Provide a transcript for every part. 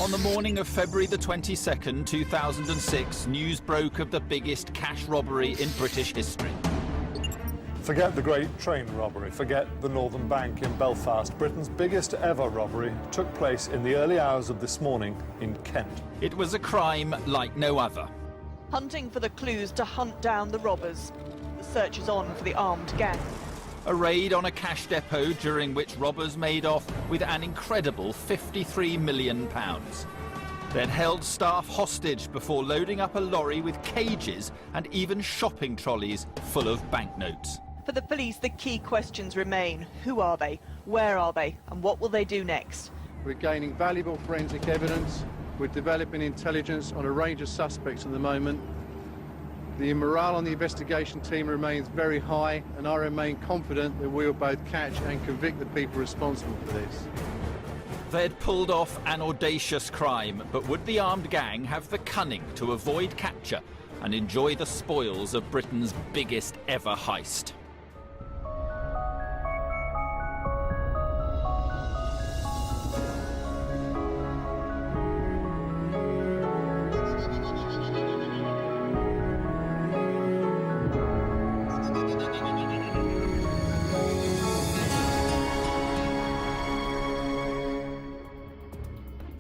On the morning of February the 22nd, 2006, news broke of the biggest cash robbery in British history. Forget the Great Train Robbery, forget the Northern Bank in Belfast. Britain's biggest ever robbery took place in the early hours of this morning in Kent. It was a crime like no other. Hunting for the clues to hunt down the robbers. The search is on for the armed gang. A raid on a cash depot during which robbers made off with an incredible £53 million. They'd held staff hostage before loading up a lorry with cages and even shopping trolleys full of banknotes. For the police, the key questions remain. Who are they? Where are they? And what will they do next? We're gaining valuable forensic evidence. We're developing intelligence on a range of suspects at the moment. The morale on the investigation team remains very high, and I remain confident that we will both catch and convict the people responsible for this. They'd pulled off an audacious crime, but would the armed gang have the cunning to avoid capture and enjoy the spoils of Britain's biggest ever heist?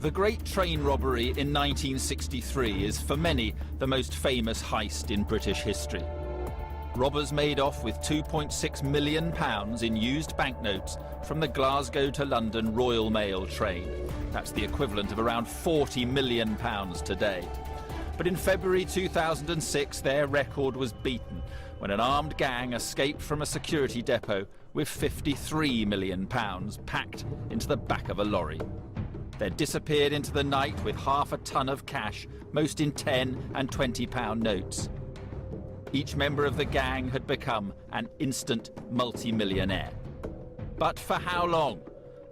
The Great Train Robbery in 1963 is, for many, the most famous heist in British history. Robbers made off with £2.6 million in used banknotes from the Glasgow to London Royal Mail train. That's the equivalent of around £40 million today. But in February 2006, their record was beaten when an armed gang escaped from a security depot with £53 million packed into the back of a lorry. They'd disappeared into the night with half a ton of cash, most in £10 and £20 notes. Each member of the gang had become an instant multi-millionaire. But for how long?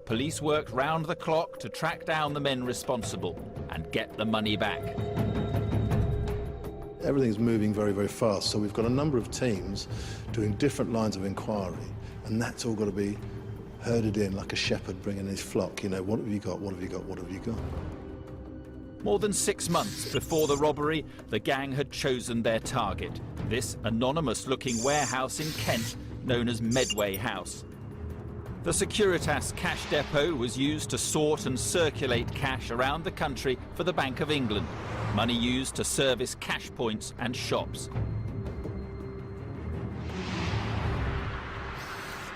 Police worked round the clock to track down the men responsible and get the money back. Everything's moving very, very fast, so we've got a number of teams doing different lines of inquiry, and that's all got to be herded in like a shepherd bringing his flock. You know, what have you got, what have you got, what have you got? More than 6 months before the robbery, the gang had chosen their target, this anonymous-looking warehouse in Kent known as Medway House. The Securitas cash depot was used to sort and circulate cash around the country for the Bank of England, money used to service cash points and shops.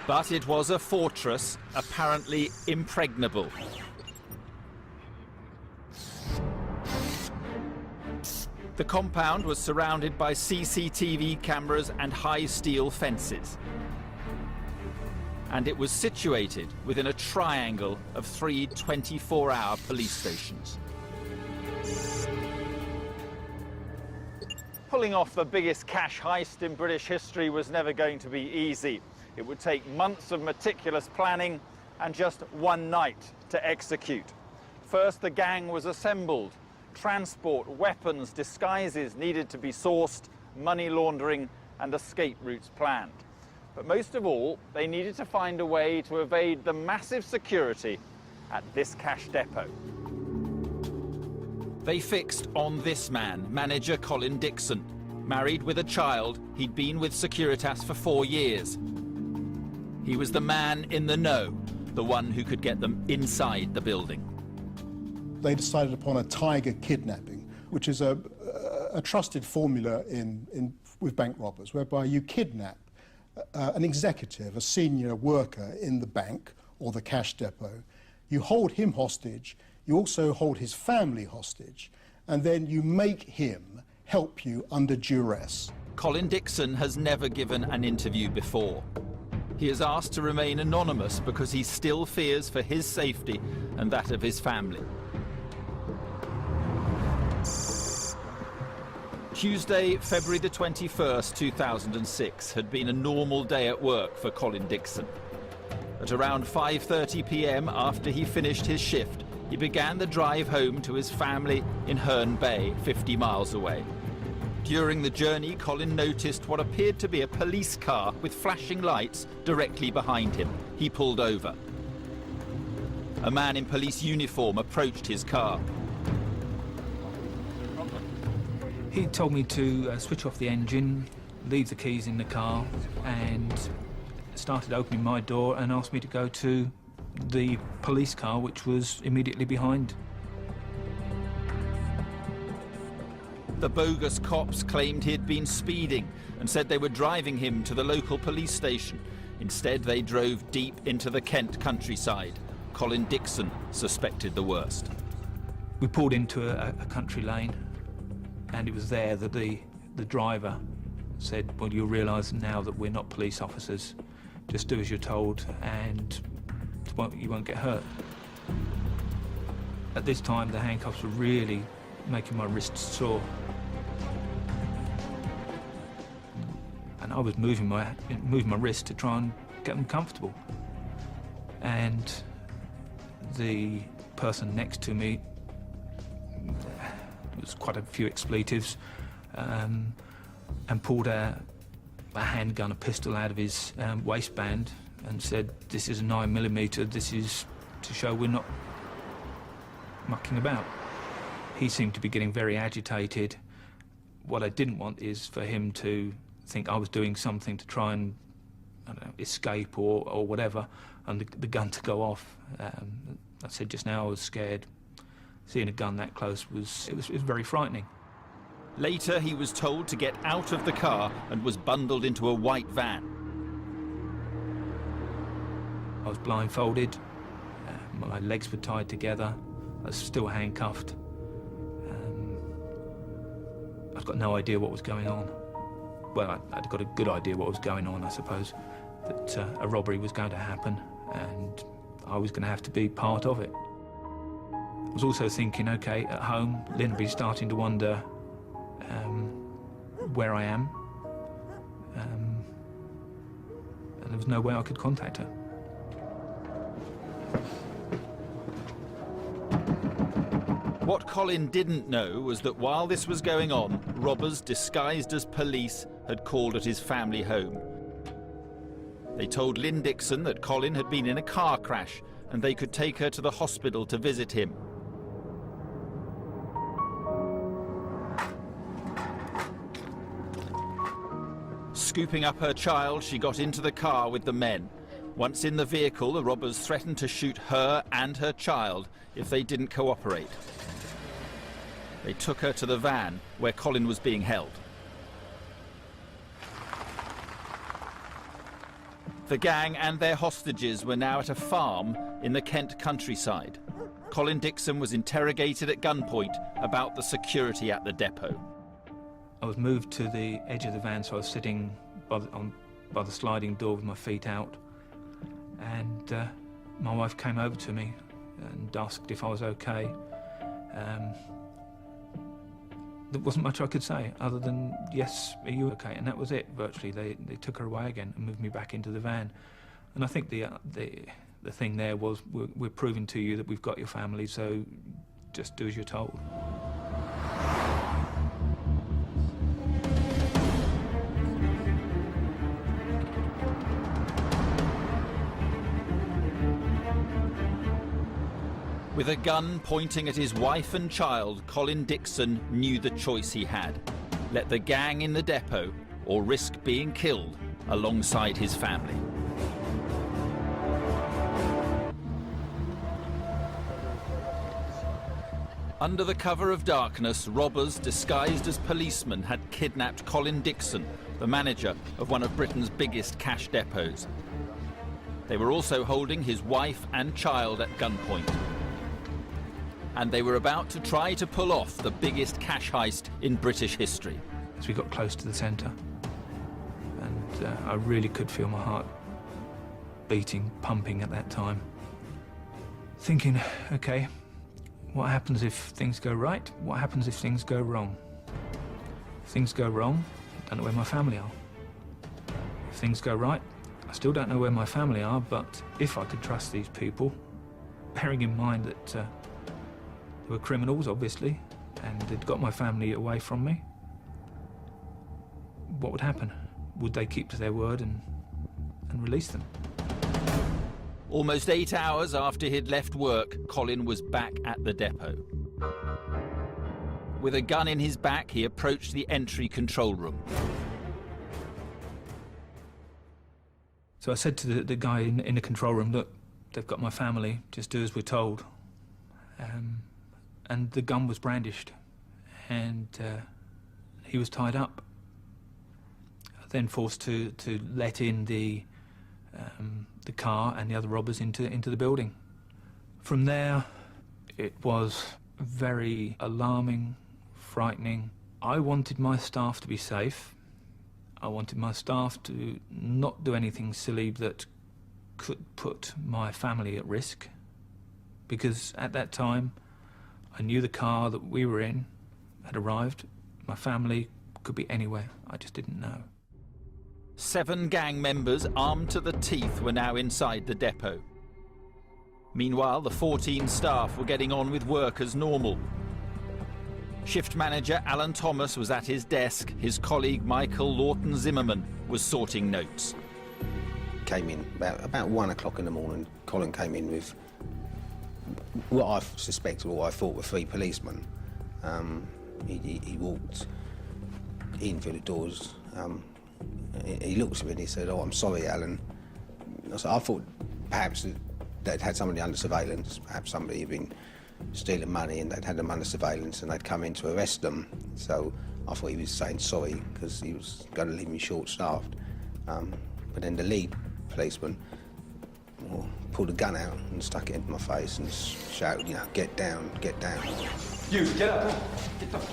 But it was a fortress, apparently impregnable. The compound was surrounded by CCTV cameras and high steel fences. And it was situated within a triangle of 3 24-hour police stations. Pulling off the biggest cash heist in British history was never going to be easy. It would take months of meticulous planning and just one night to execute. First, the gang was assembled. Transport, weapons, disguises needed to be sourced, money laundering and escape routes planned. But most of all, they needed to find a way to evade the massive security at this cash depot. They fixed on this man, manager Colin Dixon. Married with a child, he'd been with Securitas for 4 years. He was the man in the know, the one who could get them inside the building. They decided upon a tiger kidnapping, which is a trusted formula with bank robbers, whereby you kidnap an executive, a senior worker in the bank or the cash depot. You hold him hostage, you also hold his family hostage, and then you make him help you under duress. Colin Dixon has never given an interview before. He is asked to remain anonymous because he still fears for his safety and that of his family. Tuesday, February the 21st, 2006, had been a normal day at work for Colin Dixon. At around 5:30 p.m, after he finished his shift, he began the drive home to his family in Herne Bay, 50 miles away. During the journey, Colin noticed what appeared to be a police car with flashing lights directly behind him. He pulled over. A man in police uniform approached his car. He told me to switch off the engine, leave the keys in the car, and started opening my door and asked me to go to the police car, which was immediately behind. The bogus cops claimed he had been speeding and said they were driving him to the local police station. Instead, they drove deep into the Kent countryside. Colin Dixon suspected the worst. We pulled into a country lane, and it was there that the driver said, well, you'll realise now that we're not police officers. Just do as you're told and you won't get hurt. At this time, the handcuffs were really making my wrists sore. And I was moving my wrist to try and get them comfortable. And the person next to me, there was quite a few expletives, and pulled a handgun, a pistol out of his waistband and said, this is a 9mm, this is to show we're not mucking about. He seemed to be getting very agitated. What I didn't want is for him to think I was doing something to try and, I don't know, escape or whatever, and the gun to go off. I said just now I was scared. Seeing a gun that close was very frightening. Later, he was told to get out of the car and was bundled into a white van. I was blindfolded, my legs were tied together, I was still handcuffed. I've got no idea what was going on. Well, I'd got a good idea what was going on, I suppose, that a robbery was going to happen and I was going to have to be part of it. I was also thinking, OK, at home, Lynn would be starting to wonder where I am, and there was no way I could contact her. What Colin didn't know was that while this was going on, robbers disguised as police had called at his family home. They told Lynn Dixon that Colin had been in a car crash and they could take her to the hospital to visit him. Scooping up her child, she got into the car with the men. Once in the vehicle, the robbers threatened to shoot her and her child if they didn't cooperate. They took her to the van where Colin was being held. The gang and their hostages were now at a farm in the Kent countryside. Colin Dixon was interrogated at gunpoint about the security at the depot. I was moved to the edge of the van, so I was sitting by the sliding door with my feet out. And my wife came over to me and asked if I was okay. There wasn't much I could say other than, yes, are you okay? And that was it, virtually. They took her away again and moved me back into the van. And I think the thing there was, we're proving to you that we've got your family, so just do as you're told. With a gun pointing at his wife and child, Colin Dixon knew the choice he had. Let the gang in the depot or risk being killed alongside his family. Under the cover of darkness, robbers disguised as policemen had kidnapped Colin Dixon, the manager of one of Britain's biggest cash depots. They were also holding his wife and child at gunpoint. And they were about to try to pull off the biggest cash heist in British history. As we got close to the centre, and I really could feel my heart beating, pumping at that time. Thinking, OK, what happens if things go right? What happens if things go wrong? If things go wrong, I don't know where my family are. If things go right, I still don't know where my family are, but if I could trust these people, bearing in mind that they were criminals, obviously, and they'd got my family away from me, what would happen? Would they keep to their word and release them? Almost 8 hours after he'd left work, Colin was back at the depot. With a gun in his back, he approached the entry control room. So I said to the guy in the control room, look, they've got my family, just do as we're told. And the gun was brandished, and he was tied up. Then forced to let in the car and the other robbers into the building. From there, it was very alarming, frightening. I wanted my staff to be safe. I wanted my staff to not do anything silly that could put my family at risk, because at that time I knew the car that we were in had arrived. My family could be anywhere, I just didn't know. 7 gang members armed to the teeth were now inside the depot. Meanwhile, the 14 staff were getting on with work as normal. Shift manager Alan Thomas was at his desk. His colleague Michael Lawton Zimmerman was sorting notes. Came in about 1 o'clock in the morning. Colin came in with what I suspected or I thought were 3 policemen. He walked in through the doors. He looked at me and he said, "Oh, I'm sorry, Alan." I thought perhaps they'd had somebody under surveillance, perhaps somebody had been stealing money and they'd had them under surveillance and they'd come in to arrest them. So I thought he was saying sorry because he was going to leave me short-staffed. But then the lead policeman pulled a gun out and stuck it into my face and shouted, "Get down, get down." You, get up, get up.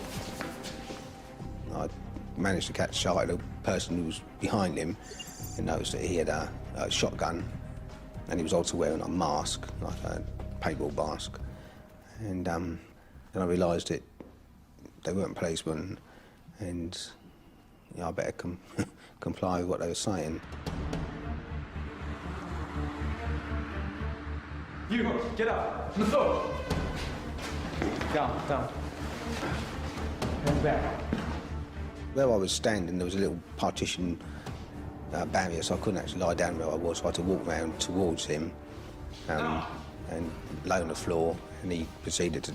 I managed to catch sight of the person who was behind him and noticed that he had a shotgun, and he was also wearing a mask, like a paintball mask. And then I realised that they weren't policemen, and I better comply with what they were saying. You, get up, on the floor. Down, down. And back. Where I was standing, there was a little partition barrier, so I couldn't actually lie down where I was, so I had to walk round towards him and lay on the floor, and he proceeded to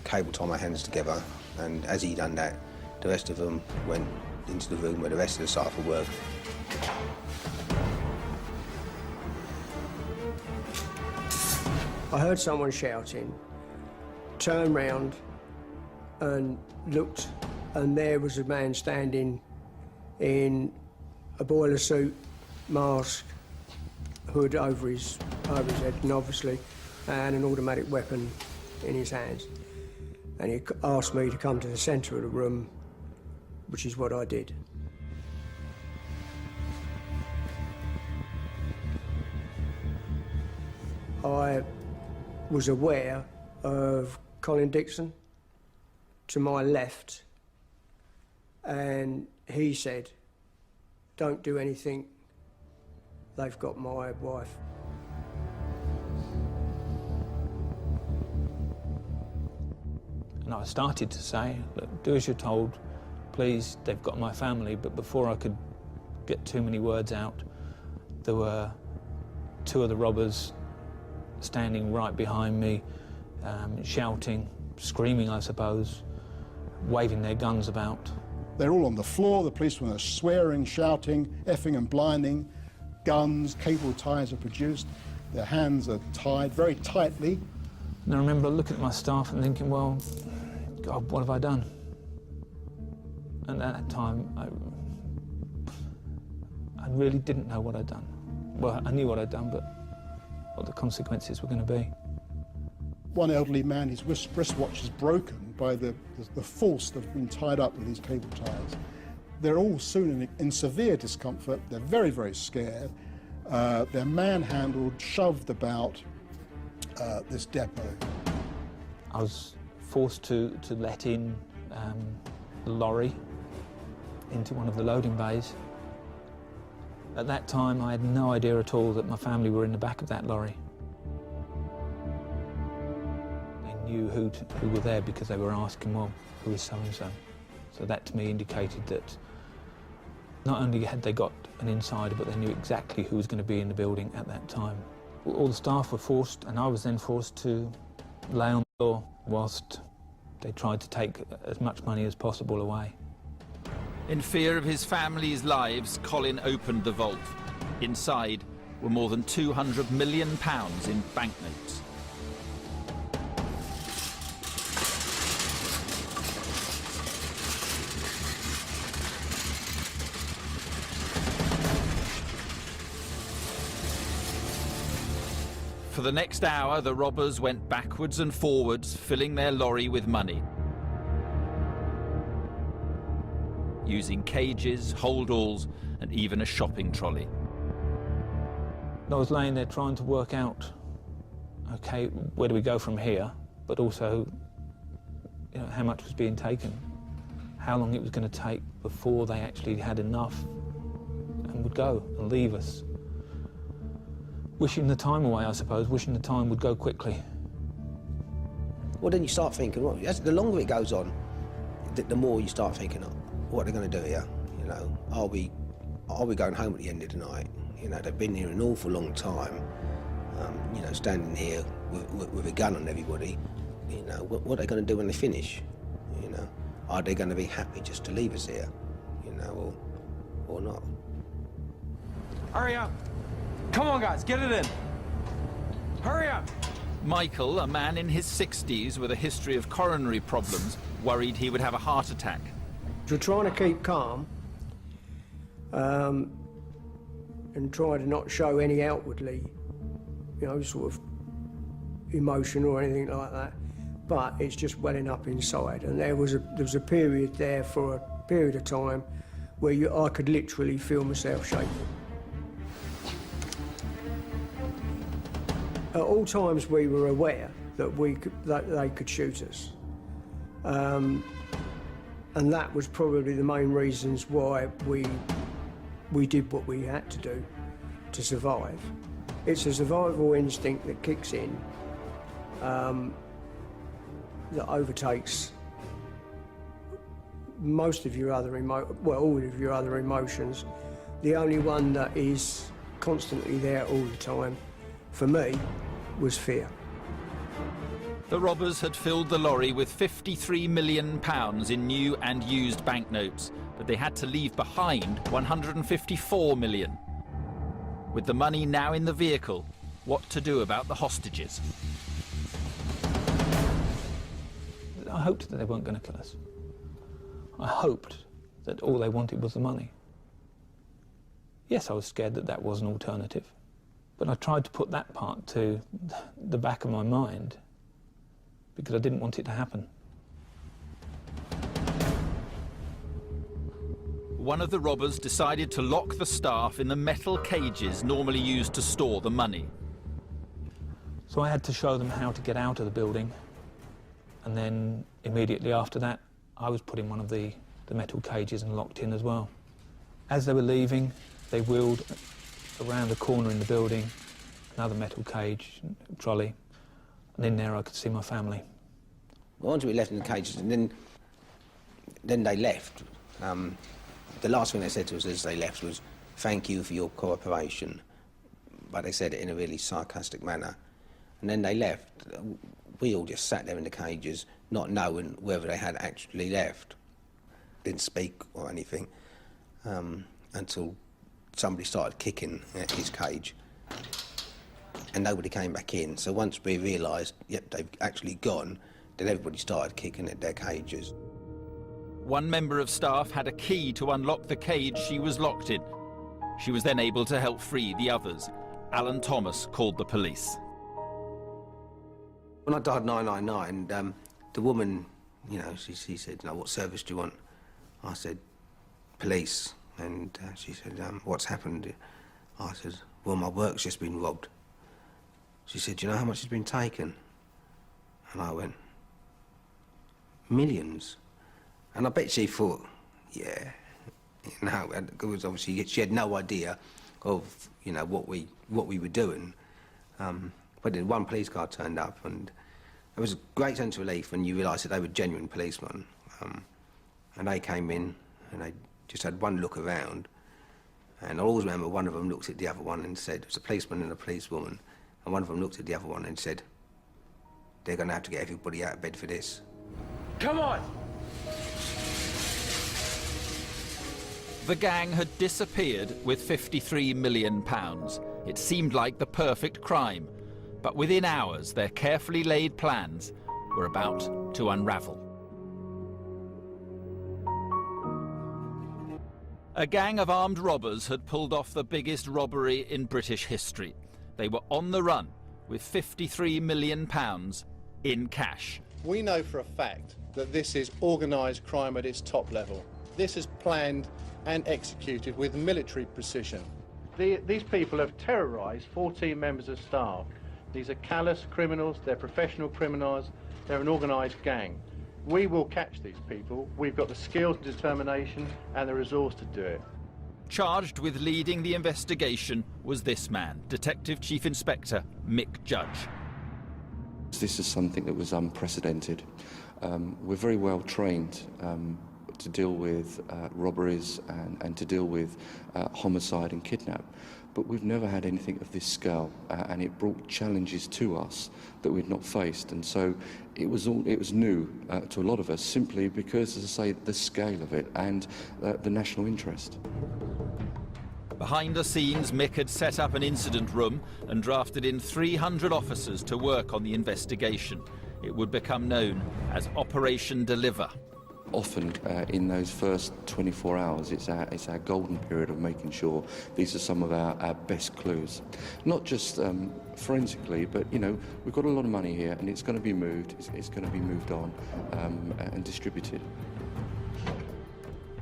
cable tie my hands together, and as he done that, the rest of them went into the room where the rest of the staff were working. I heard someone shouting, turned round and looked, and there was a man standing in a boiler suit, mask, hood over his head, and obviously, and an automatic weapon in his hands. And he asked me to come to the centre of the room, which is what I did. I was aware of Colin Dixon to my left, and he said, "Don't do anything, they've got my wife." And I started to say, look, do as you're told, please, they've got my family. But before I could get too many words out, there were 2 of the robbers standing right behind me, shouting, screaming, I suppose, waving their guns about. They're all on the floor, the policemen are swearing, shouting, effing and blinding, guns, cable ties are produced, their hands are tied very tightly. And I remember looking at my staff and thinking, well, God, what have I done? And at that time, I really didn't know what I'd done. Well, I knew what I'd done, but what the consequences were going to be. One elderly man, his wristwatch is broken by the force they've been tied up with these cable ties. They're all soon in severe discomfort. They're very, very scared. They're manhandled, shoved about this depot. I was forced to let in the lorry into one of the loading bays. At that time, I had no idea at all that my family were in the back of that lorry. They knew who were there because they were asking, well, who is so-and-so? So that to me indicated that not only had they got an insider, but they knew exactly who was going to be in the building at that time. All the staff were forced, and I was then forced to lay on the floor whilst They tried to take as much money as possible away. In fear of his family's lives, Colin opened the vault. Inside were more than £200 million in banknotes. For the next hour, the robbers went backwards and forwards, filling their lorry with money. Using cages, holdalls, and even a shopping trolley. I was laying there trying to work out, okay, where do we go from here? But also, you know, how much was being taken, how long it was going to take before they actually had enough and would go and leave us. Wishing the time away, I suppose, wishing the time would go quickly. Well, then you start thinking, well, the longer it goes on, the more you start thinking, oh, what are they going to do here? You know, are we going home at the end of the night? You know, they've been here an awful long time. You know, standing here with a gun on everybody. You know, what are they going to do when they finish? You know, are they going to be happy just to leave us here? You know, or not? Hurry up! Come on, guys, get it in. Hurry up! Michael, a man in his 60s with a history of coronary problems, worried he would have a heart attack. We're trying to keep calm and try to not show any outwardly, you know, sort of emotion or anything like that. But it's just welling up inside. And there was a period there for a period of time where I could literally feel myself shaking. At all times we were aware that they could shoot us. And that was probably the main reasons why we did what we had to do to survive. It's a survival instinct that kicks in, that overtakes most of your other all of your other emotions. The only one that is constantly there all the time, for me, was fear. The robbers had filled the lorry with £53 million in new and used banknotes, but they had to leave behind £154 million. With the money now in the vehicle, what to do about the hostages? I hoped that they weren't going to kill us. I hoped that all they wanted was the money. Yes, I was scared that that was an alternative, but I tried to put that part to the back of my mind because I didn't want it to happen. One of the robbers decided to lock the staff in the metal cages normally used to store the money. So I had to show them how to get out of the building, and then immediately after that I was put in one of the metal cages and locked in as well. As they were leaving, they wheeled around the corner in the building, another metal cage, trolley, and in there I could see my family. Well, once we left in the cages, and then they left. The last thing they said to us as they left was, "Thank you for your cooperation," but they said it in a really sarcastic manner. And then they left. We all just sat there in the cages, not knowing whether they had actually left. Didn't speak or anything until somebody started kicking at his cage, and nobody came back in. So once we realised, yep, they've actually gone, then everybody started kicking at their cages. One member of staff had a key to unlock the cage she was locked in. She was then able to help free the others. Alan Thomas called the police. When I dialed 999, the woman, you know, she said, "No, what service do you want?" I said, "Police." And she said, "What's happened?" I said, "Well, my work's just been robbed." She said, "Do you know how much has been taken?" And I went, "Millions." And I bet she thought, yeah, you know, because obviously she had no idea of, you know, what we were doing. But then one police car turned up, and it was a great sense of relief when you realised that they were genuine policemen. And they came in, and they just had one look around. And I always remember one of them looked at the other one and said, it was a policeman and a policewoman, and one of them looked at the other one and said, "They're going to have to get everybody out of bed for this." Come on! The gang had disappeared with £53 million. It seemed like the perfect crime, but within hours their carefully laid plans were about to unravel. A gang of armed robbers had pulled off the biggest robbery in British history. They were on the run with £53 million in cash. We know for a fact that this is organised crime at its top level. This is planned and executed with military precision. These people have terrorised 14 members of staff. These are callous criminals, they're professional criminals, they're an organised gang. We will catch these people. We've got the skills and determination and the resource to do it. Charged with leading the investigation was this man, Detective Chief Inspector Mick Judge. This is something that was unprecedented. We're very well trained to deal with robberies and to deal with homicide and kidnap, but we've never had anything of this scale, and it brought challenges to us that we'd not faced, and so it was new to a lot of us, simply because, as I say, the scale of it and the national interest. Behind the scenes, Mick had set up an incident room and drafted in 300 officers to work on the investigation. It would become known as Operation Deliver. Often in those first 24 hours, it's our golden period of making sure these are some of our best clues. Not just forensically, but, you know, we've got a lot of money here and it's going to be moved, it's going to be moved on and distributed.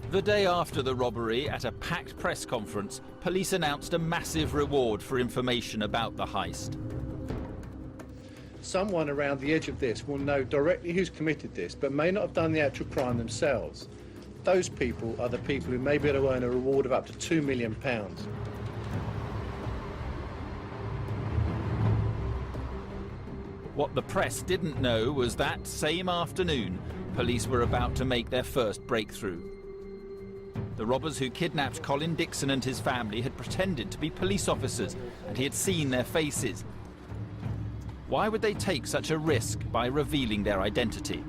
The day after the robbery, at a packed press conference, police announced a massive reward for information about the heist. Someone around the edge of this will know directly who's committed this, but may not have done the actual crime themselves. Those people are the people who may be able to earn a reward of up to £2 million. What the press didn't know was that same afternoon, police were about to make their first breakthrough. The robbers who kidnapped Colin Dixon and his family had pretended to be police officers, and he had seen their faces. Why would they take such a risk by revealing their identity?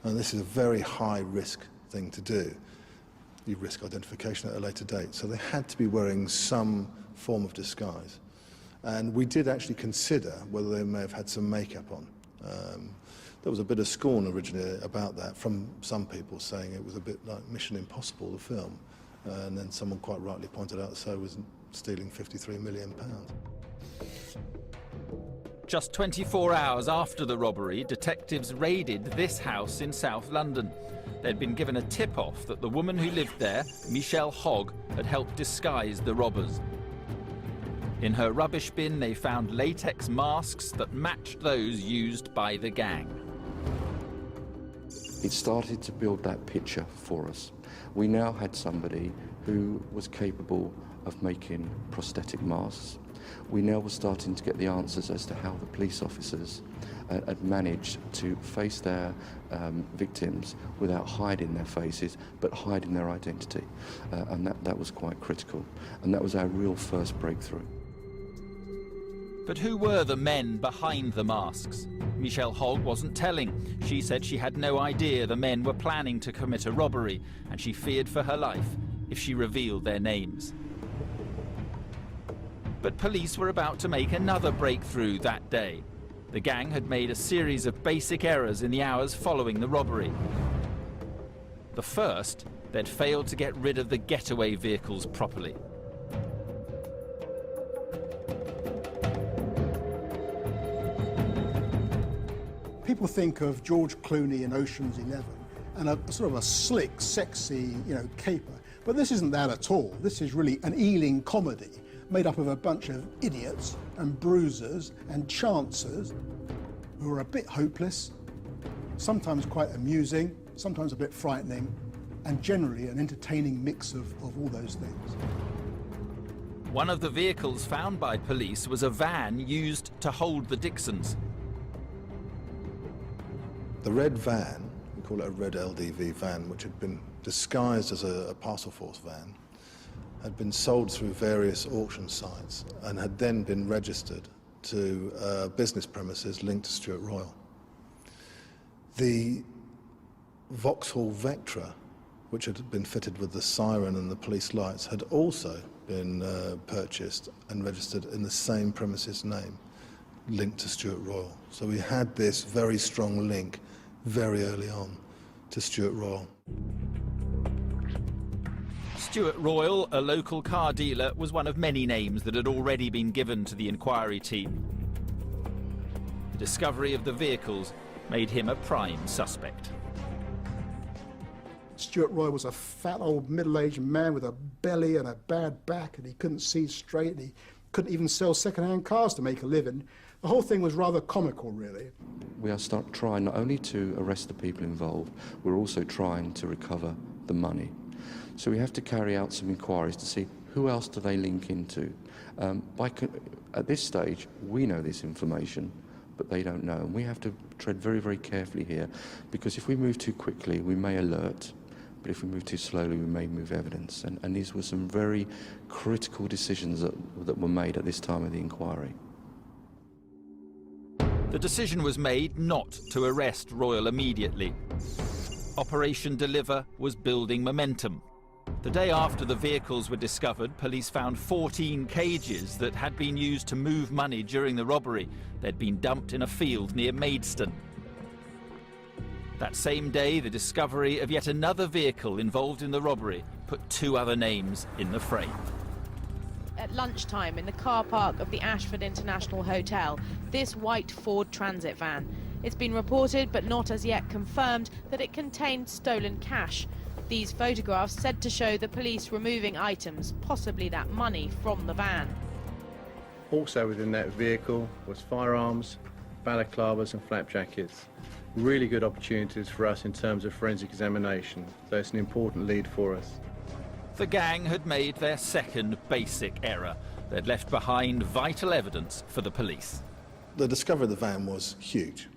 And this is a very high-risk thing to do. You risk identification at a later date. So they had to be wearing some form of disguise. And we did actually consider whether they may have had some makeup on. There was a bit of scorn originally about that from some people, saying it was a bit like Mission Impossible, the film. And then someone quite rightly pointed out so was stealing £53 million. Just 24 hours after the robbery, detectives raided this house in South London. They'd been given a tip-off that the woman who lived there, Michelle Hogg, had helped disguise the robbers. In her rubbish bin, they found latex masks that matched those used by the gang. It started to build that picture for us. We now had somebody who was capable of making prosthetic masks. We now were starting to get the answers as to how the police officers had managed to face their victims without hiding their faces, but hiding their identity. And that was quite critical. And that was our real first breakthrough. But who were the men behind the masks? Michelle Hogg wasn't telling. She said she had no idea the men were planning to commit a robbery, and she feared for her life if she revealed their names. But police were about to make another breakthrough that day. The gang had made a series of basic errors in the hours following the robbery. The first, they'd failed to get rid of the getaway vehicles properly. People think of George Clooney in Ocean's 11 and a sort of a slick, sexy, caper. But this isn't that at all. This is really an Ealing comedy made up of a bunch of idiots and bruisers and chancers who are a bit hopeless, sometimes quite amusing, sometimes a bit frightening, and generally an entertaining mix of all those things. One of the vehicles found by police was a van used to hold the Dixons. The red van, we call it a red LDV van, which had been disguised as a parcel force van, had been sold through various auction sites and had then been registered to business premises linked to Stuart Royal. The Vauxhall Vectra, which had been fitted with the siren and the police lights, had also been purchased and registered in the same premises name, linked to Stuart Royal. So we had this very strong link very early on to Stuart Royal. Stuart Royal, a local car dealer, was one of many names that had already been given to the inquiry team. The discovery of the vehicles made him a prime suspect. Stuart Royal was a fat old middle-aged man with a belly and a bad back, and he couldn't see straight, and he couldn't even sell second-hand cars to make a living. The whole thing was rather comical, really. We are trying not only to arrest the people involved, we're also trying to recover the money. So we have to carry out some inquiries to see who else do they link into. At this stage, we know this information, but they don't know. And we have to tread very, very carefully here, because if we move too quickly, we may alert, but if we move too slowly, we may move evidence. And these were some very critical decisions that were made at this time of the inquiry. The decision was made not to arrest Royal immediately. Operation Deliver was building momentum. The day after the vehicles were discovered, police found 14 cages that had been used to move money during the robbery. They'd been dumped in a field near Maidstone. That same day, the discovery of yet another vehicle involved in the robbery put 2 other names in the frame. At lunchtime in the car park of the Ashford International Hotel, this white Ford Transit van. It's been reported, but not as yet confirmed, that it contained stolen cash. These photographs said to show the police removing items, possibly that money, from the van. Also within that vehicle was firearms, balaclavas and flap jackets. Really good opportunities for us in terms of forensic examination, so it's an important lead for us. The gang had made their second basic error. They'd left behind vital evidence for the police. The discovery of the van was huge.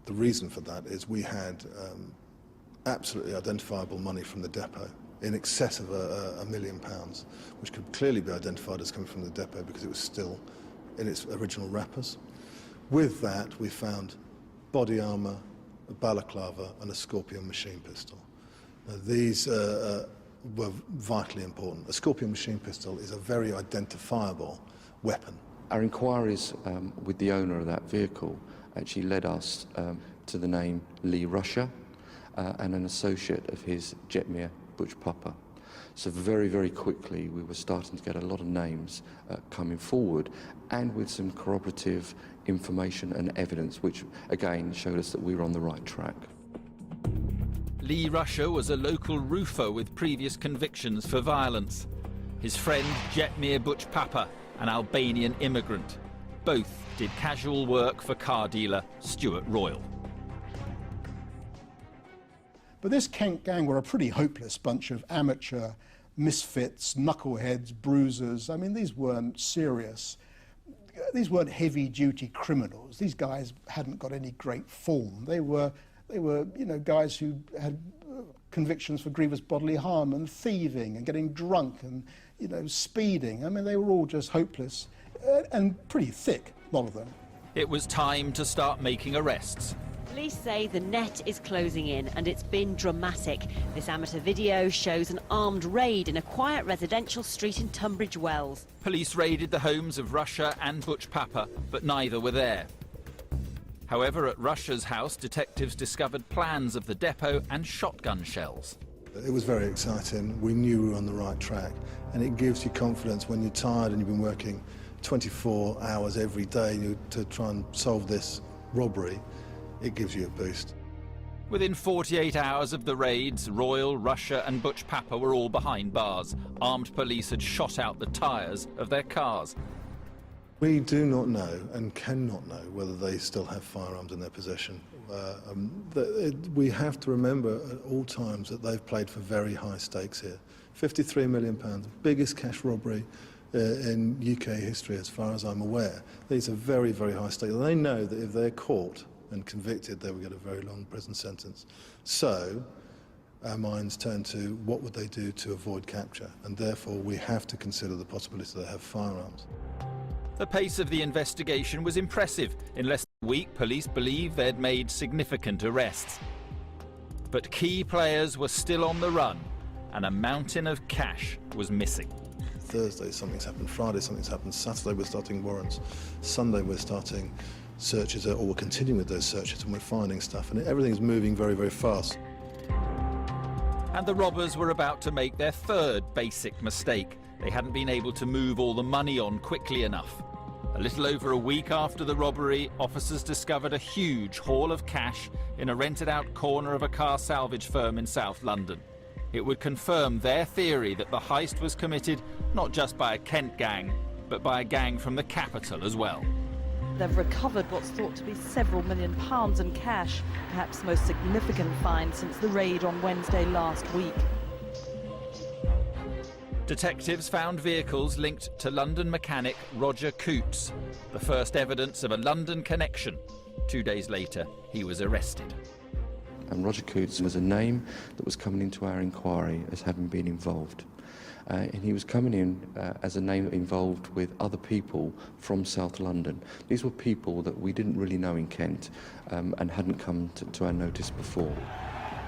The reason for that is we had absolutely identifiable money from the depot, in excess of £1 million, which could clearly be identified as coming from the depot because it was still in its original wrappers. With that, we found body armour, a balaclava and a Scorpion machine pistol. Now, these were vitally important. A Scorpion machine pistol is a very identifiable weapon. Our inquiries with the owner of that vehicle actually led us to the name Lee Rusher and an associate of his, Jetmir Butch Papa. So very, very quickly we were starting to get a lot of names coming forward, and with some corroborative information and evidence, which again showed us that we were on the right track. Lee Rusher was a local roofer with previous convictions for violence. His friend, Jetmir Butch Papa, an Albanian immigrant. Both did casual work for car dealer Stuart Royal. But this Kent gang were a pretty hopeless bunch of amateur misfits, knuckleheads, bruisers. I mean, these weren't serious. These weren't heavy-duty criminals. These guys hadn't got any great form. They were, you know, guys who had convictions for grievous bodily harm and thieving and getting drunk and, you know, speeding. I mean, they were all just hopeless and pretty thick, a lot of them. It was time to start making arrests. Police say the net is closing in, and it's been dramatic. This amateur video shows an armed raid in a quiet residential street in Tonbridge Wells. Police raided the homes of Rusher and Butch Papa, but neither were there. However, at Rusher's house, detectives discovered plans of the depot and shotgun shells. It was very exciting. We knew we were on the right track, and it gives you confidence when you're tired and you've been working 24 hours every day to try and solve this robbery. It gives you a boost. Within 48 hours of the raids, Royal, Rusher and Butch Papa were all behind bars. Armed police had shot out the tyres of their cars. We do not know and cannot know whether they still have firearms in their possession. We have to remember at all times that they've played for very high stakes here. £53 million, the biggest cash robbery in UK history as far as I'm aware. These are very, very high stakes. They know that if they're caught and convicted, they will get a very long prison sentence. So our minds turn to what would they do to avoid capture, and therefore we have to consider the possibility they have firearms. The pace of the investigation was impressive. In less than a week, police believe they'd made significant arrests. But key players were still on the run, and a mountain of cash was missing. Thursday something's happened, Friday something's happened, Saturday we're starting warrants, Sunday we're starting searches, or we're continuing with those searches, and we're finding stuff, and everything's moving very, very fast. And the robbers were about to make their third basic mistake. They hadn't been able to move all the money on quickly enough. A little over a week after the robbery, officers discovered a huge haul of cash in a rented-out corner of a car salvage firm in South London. It would confirm their theory that the heist was committed not just by a Kent gang, but by a gang from the capital as well. They've recovered what's thought to be several £1 million in cash, perhaps the most significant find since the raid on Wednesday last week. Detectives found vehicles linked to London mechanic Roger Coutts, the first evidence of a London connection. 2 days later, he was arrested. And Roger Coutts was a name that was coming into our inquiry as having been involved. And he was coming in as a name involved with other people from South London. These were people that we didn't really know in Kent and hadn't come to our notice before.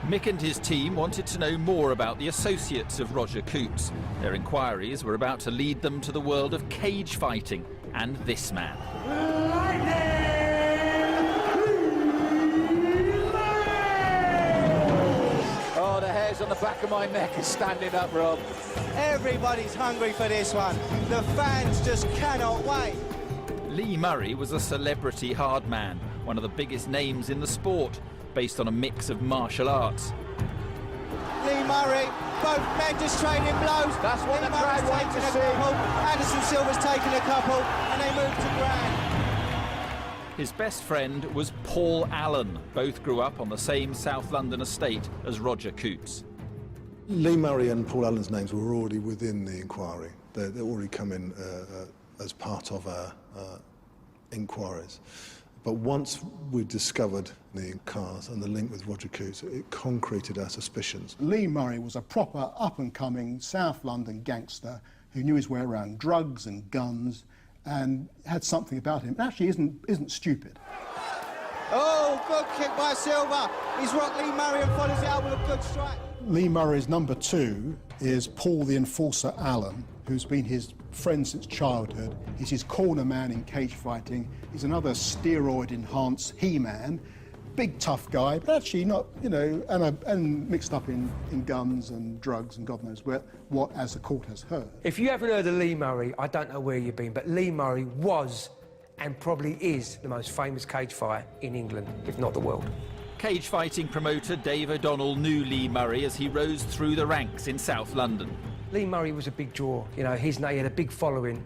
Mick and his team wanted to know more about the associates of Roger Coutts. Their inquiries were about to lead them to the world of cage fighting and this man. Oh, the hairs on the back of my neck is standing up, Rob. Everybody's hungry for this one. The fans just cannot wait. Lee Murray was a celebrity hard man, one of the biggest names in the sport, based on a mix of martial arts. Lee Murray, both men just trading blows. That's what the crowd want to see. Anderson Silva's taken a couple, and they move to Grand. His best friend was Paul Allen. Both grew up on the same South London estate as Roger Coutts. Lee Murray and Paul Allen's names were already within the inquiry. They'd already come in as part of our inquiries. But once we discovered the cars and the link with Roger Coutts, it concreted our suspicions. Lee Murray was a proper up-and-coming South London gangster who knew his way around drugs and guns and had something about him. Actually, isn't stupid. Oh, good kick by Silva. He's rocked Lee Murray and follows it up with a good strike. Lee Murray's number 2 is Paul the Enforcer Allen, who's been his friend since childhood. He's his corner man in cage fighting. He's another steroid-enhanced he-man. Big, tough guy, but actually not, you know, and mixed up in guns and drugs and God knows what, as the court has heard. If you haven't heard of Lee Murray, I don't know where you've been, but Lee Murray was and probably is the most famous cage fighter in England, if not the world. Cage fighting promoter Dave O'Donnell knew Lee Murray as he rose through the ranks in South London. Lee Murray was a big draw. You know, he had a big following,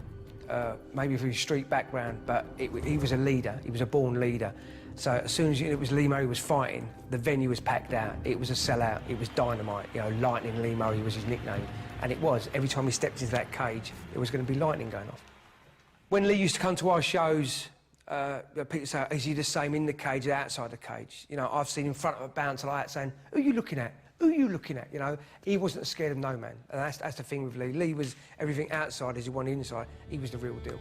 maybe for his street background, but he was a leader. He was a born leader. So as soon as it was Lee Murray was fighting, the venue was packed out. It was a sellout. It was dynamite. You know, Lightning Lee Murray was his nickname. And it was. Every time he stepped into that cage, there was going to be lightning going off. When Lee used to come to our shows, people say, is he the same in the cage or outside the cage? You know, I've seen him in front of a bouncer like that saying, who are you looking at? Who are you looking at? You know, he wasn't scared of no man. And that's the thing with Lee. Lee was everything outside as he wanted inside. He was the real deal.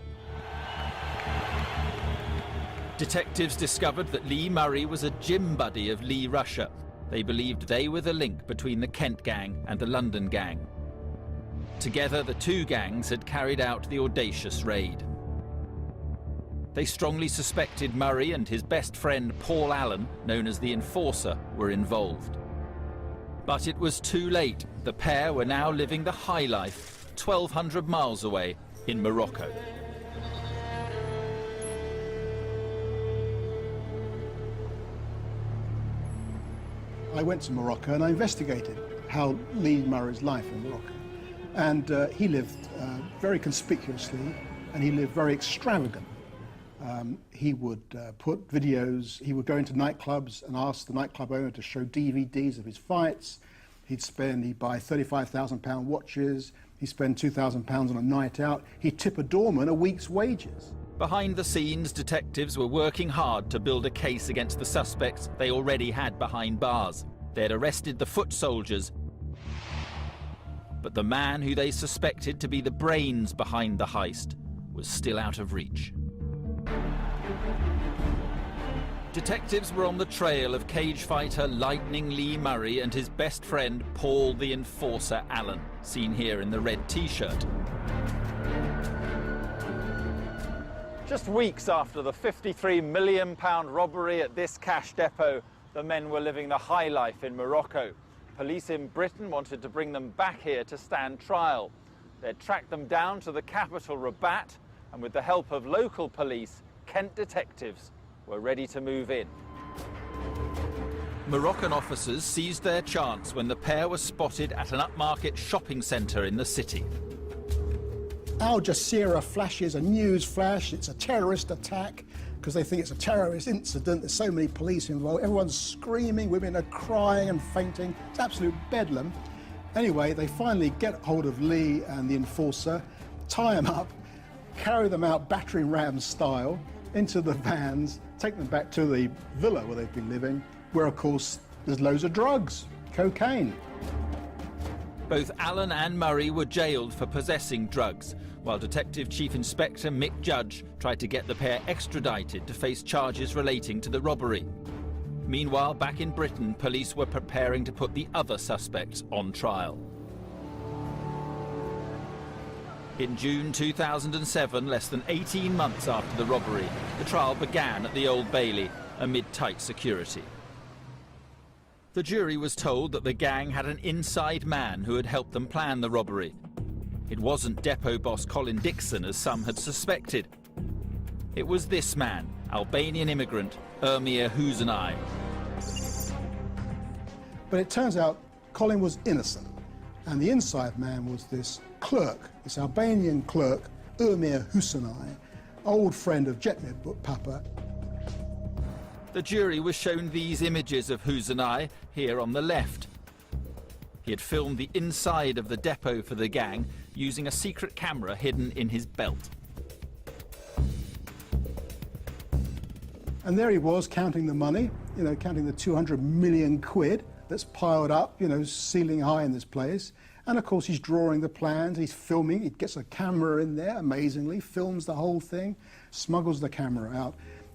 Detectives discovered that Lee Murray was a gym buddy of Lee Rusher. They believed they were the link between the Kent gang and the London gang. Together, the two gangs had carried out the audacious raid. They strongly suspected Murray and his best friend Paul Allen, known as the Enforcer, were involved. But it was too late. The pair were now living the high life, 1,200 miles away in Morocco. I went to Morocco and I investigated how Lee Murray's life in Morocco. And he lived very conspicuously and he lived very extravagant. He would put videos, he would go into nightclubs and ask the nightclub owner to show DVDs of his fights. He'd buy £35,000 watches, he'd spend £2,000 on a night out, he'd tip a doorman a week's wages. Behind the scenes, detectives were working hard to build a case against the suspects they already had behind bars. They had arrested the foot soldiers, but the man who they suspected to be the brains behind the heist was still out of reach. Detectives were on the trail of cage fighter Lightning Lee Murray and his best friend Paul the Enforcer Allen, seen here in the red t-shirt. Just weeks after the £53 million robbery at this cash depot, the men were living the high life in Morocco. Police in Britain wanted to bring them back here to stand trial. They'd tracked them down to the capital, Rabat, and with the help of local police, Kent detectives were ready to move in. Moroccan officers seized their chance when the pair were spotted at an upmarket shopping centre in the city. Al Jazeera flashes a news flash, it's a terrorist attack, because they think it's a terrorist incident. There's so many police involved, everyone's screaming, women are crying and fainting. It's absolute bedlam. Anyway, they finally get hold of Lee and the enforcer, tie them up, carry them out battering ram style into the vans, take them back to the villa where they've been living, where of course there's loads of drugs, cocaine. Both Allen and Murray were jailed for possessing drugs, while Detective Chief Inspector Mick Judge tried to get the pair extradited to face charges relating to the robbery. Meanwhile, back in Britain, police were preparing to put the other suspects on trial. In June 2007, less than 18 months after the robbery, the trial began at the Old Bailey amid tight security. The jury was told that the gang had an inside man who had helped them plan the robbery. It wasn't depot boss Colin Dixon, as some had suspected. It was this man, Albanian immigrant Ermir Husenai. But it turns out Colin was innocent, and the inside man was this clerk, this Albanian clerk, Ermir Husenai, old friend of Jetmir Papa. The jury was shown these images of Husenai here on the left. He had filmed the inside of the depot for the gang using a secret camera hidden in his belt. And there he was counting the money, counting the 200 million quid that's piled up, ceiling high in this place. And of course he's drawing the plans, he's filming, he gets a camera in there, amazingly, films the whole thing, smuggles the camera out,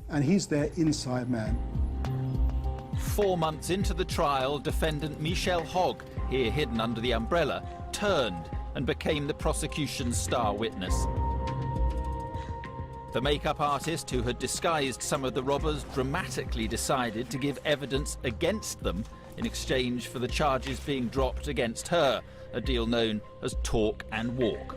and he's their inside man. 4 months into the trial, defendant Michelle Hogg, here hidden under the umbrella, turned and became the prosecution's star witness. The makeup artist who had disguised some of the robbers dramatically decided to give evidence against them in exchange for the charges being dropped against her, a deal known as talk and walk.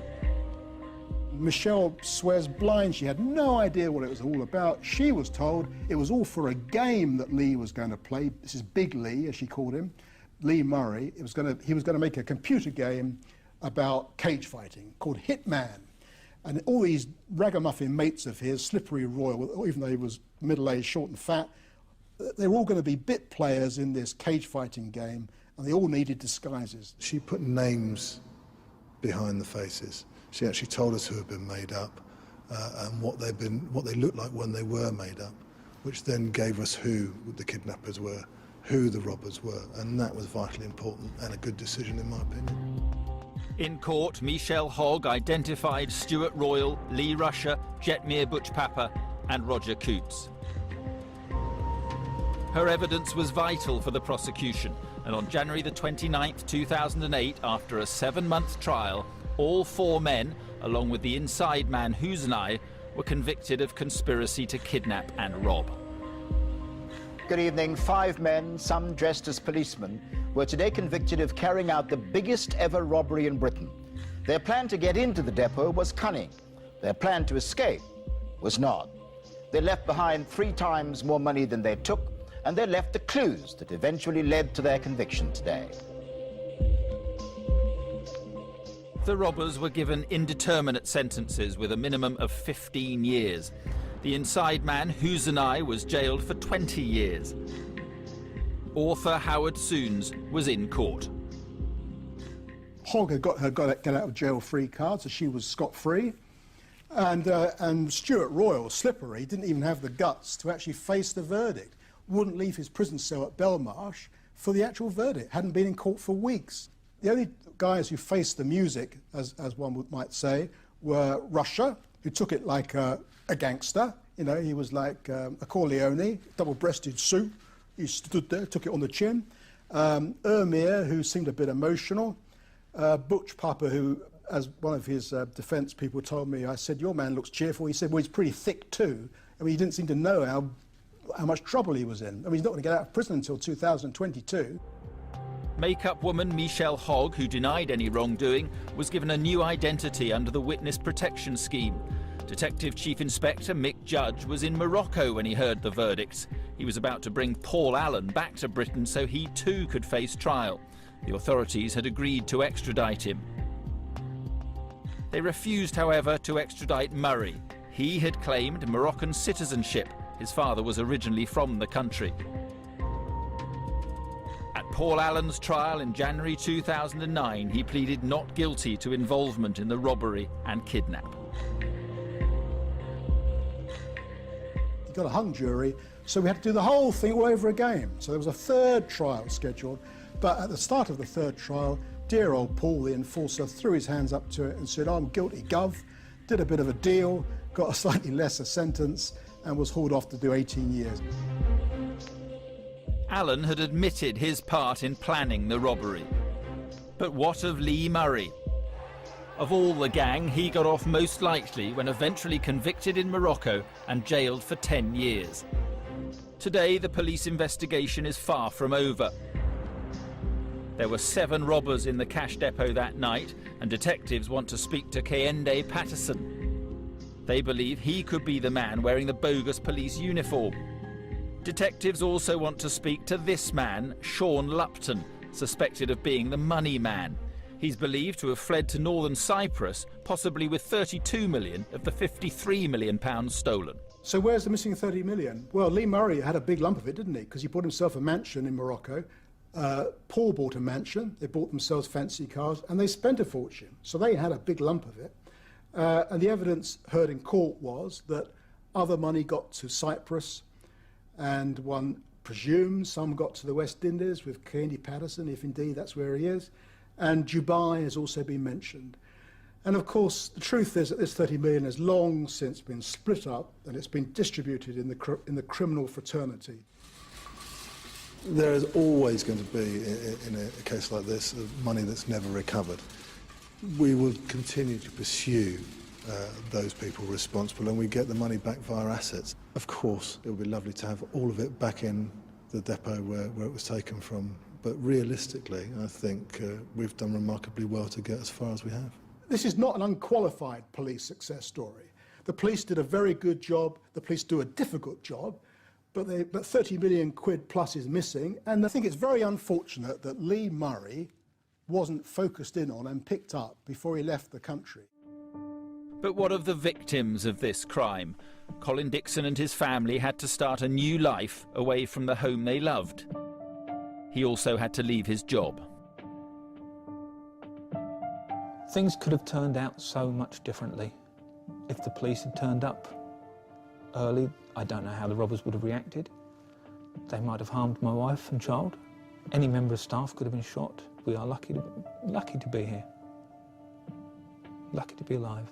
Michelle swears blind. She had no idea what it was all about. She was told it was all for a game that Lee was going to play. This is Big Lee, as she called him, Lee Murray. He was going to make a computer game about cage fighting called Hitman. And all these ragamuffin mates of his, Slippery Royal, even though he was middle-aged, short and fat, they were all going to be bit players in this cage fighting game, and they all needed disguises. She put names behind the faces. She actually told us who had been made up and what they looked like when they were made up, which then gave us who the kidnappers were, who the robbers were, and that was vitally important and a good decision in my opinion. In court, Michelle Hogg identified Stuart Royal, Lee Rusher, Jetmir Butchpapa and Roger Coots. Her evidence was vital for the prosecution, and on January the 29th, 2008, after a 7-month trial, all 4 men, along with the inside man Husenai, were convicted of conspiracy to kidnap and rob. Good evening. 5 men, some dressed as policemen, were today convicted of carrying out the biggest ever robbery in Britain. Their plan to get into the depot was cunning. Their plan to escape was not. They left behind 3 times more money than they took, and they left the clues that eventually led to their conviction today. The robbers were given indeterminate sentences with a minimum of 15 years. The inside man, Husenai, was jailed for 20 years. Author Howard Soons was in court. Hogg had got her get out of jail free card, so she was scot-free. And Stuart Royal, Slippery, didn't even have the guts to actually face the verdict. Wouldn't leave his prison cell at Belmarsh, for the actual verdict, hadn't been in court for weeks. The only guys who faced the music, as one might say, were Russia, who took it like a gangster. You know, he was like a Corleone, double-breasted suit. He stood there, took it on the chin. Ermir, who seemed a bit emotional. Butch Papa, who, as one of his defence people told me, I said, your man looks cheerful. He said, well, he's pretty thick too. I mean, he didn't seem to know how much trouble he was in. I mean, he's not going to get out of prison until 2022. Make-up woman Michelle Hogg, who denied any wrongdoing, was given a new identity under the Witness Protection Scheme. Detective Chief Inspector Mick Judge was in Morocco when he heard the verdicts. He was about to bring Paul Allen back to Britain so he too could face trial. The authorities had agreed to extradite him. They refused, however, to extradite Murray. He had claimed Moroccan citizenship. His father was originally from the country. At Paul Allen's trial in January 2009, he pleaded not guilty to involvement in the robbery and kidnap. He got a hung jury, so we had to do the whole thing all over again. So there was a third trial scheduled, but at the start of the third trial, dear old Paul, the enforcer, threw his hands up to it and said, I'm guilty, gov, did a bit of a deal, got a slightly lesser sentence, and was hauled off to do 18 years. Allen had admitted his part in planning the robbery. But what of Lee Murray? Of all the gang, he got off most lightly when eventually convicted in Morocco and jailed for 10 years. Today, the police investigation is far from over. There were 7 robbers in the cash depot that night, and detectives want to speak to Kehinde Patterson. They believe he could be the man wearing the bogus police uniform. Detectives also want to speak to this man, Sean Lupton, suspected of being the money man. He's believed to have fled to northern Cyprus, possibly with 32 million of the 53 million pounds stolen. So where's the missing 30 million? Well, Lee Murray had a big lump of it, didn't he? Because he bought himself a mansion in Morocco. Paul bought a mansion, they bought themselves fancy cars, and they spent a fortune. So they had a big lump of it. And the evidence heard in court was that other money got to Cyprus, and one presumes some got to the West Indies with Kehinde Patterson, if indeed that's where he is. And Dubai has also been mentioned. And of course, the truth is that this 30 million has long since been split up and it's been distributed in the criminal fraternity. There is always going to be, in a case like this, money that's never recovered. We will continue to pursue those people responsible, and we get the money back via assets. Of course, it would be lovely to have all of it back in the depot where it was taken from. But realistically, I think we've done remarkably well to get as far as we have. This is not an unqualified police success story. The police did a very good job. The police do a difficult job. But 30 million quid plus is missing. And I think it's very unfortunate that Lee Murray wasn't focused in on and picked up before he left the country. But what of the victims of this crime? Colin Dixon and his family had to start a new life away from the home they loved. He also had to leave his job. Things could have turned out so much differently. If the police had turned up early, I don't know how the robbers would have reacted. They might have harmed my wife and child. Any member of staff could have been shot. We are lucky to be here. Lucky to be alive.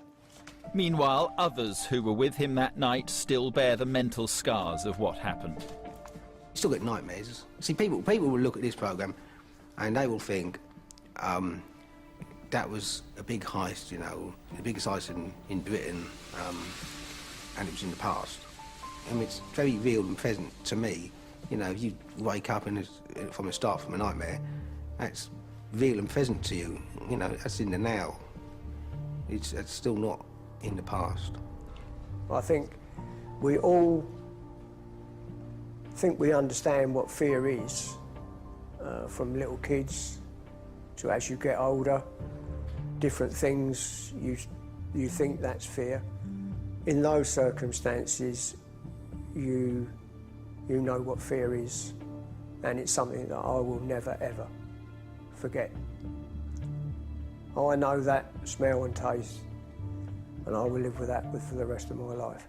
Meanwhile, others who were with him that night still bear the mental scars of what happened. You still get nightmares. See, people will look at this programme and they will think that was a big heist, you know, the biggest heist in Britain, and it was in the past. I mean, it's very real and present to me. You know, if you wake up and from the start from a nightmare, that's real and present to you. You know, that's in the now. It's still not in the past. I think we all think we understand what fear is, from little kids to as you get older. Different things you think that's fear. In those circumstances, you know what fear is, and it's something that I will never ever forget. I know that smell and taste, and I will live with that for the rest of my life.